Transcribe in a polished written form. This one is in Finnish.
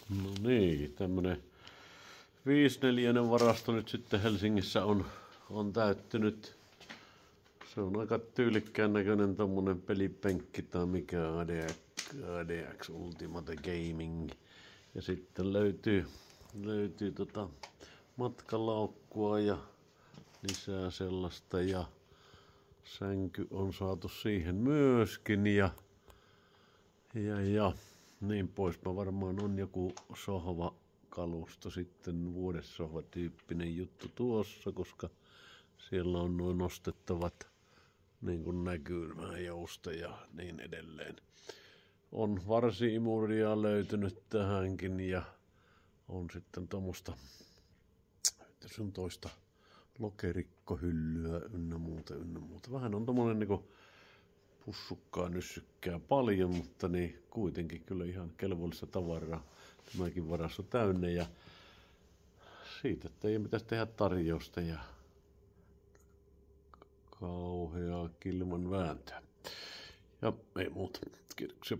No niin, tämmönen 5/4 varasto nyt sitten Helsingissä on täyttynyt. Se on aika tyylikkään näköinen tommonen pelipenkki tai mikä ADX Ultimate Gaming. Ja sitten löytyy matkalaukkua ja lisää sellaista ja sänky on saatu siihen myöskin ja niin poispäin. Varmaan on joku sohvakalusto sitten, vuodessohvatyyppinen juttu tuossa, koska siellä on nuo nostettavat, niin kuin näkyy, vähän jousta ja niin edelleen. On varsi-imuria löytynyt tähänkin ja on sitten tuommoista, tässä on toista lokerikkohyllyä ynnä muuta. Vähän on tommonen niinku pussukkaa nyssykkää paljon, mutta niin kuitenkin kyllä ihan kelvollista tavaraa. Tämäkin varasto täynnä ja siitä teidän pitäisi tehdä tarjousta ja kauheaa kilman vääntöä. Ja ei muuta. Kiitoksia.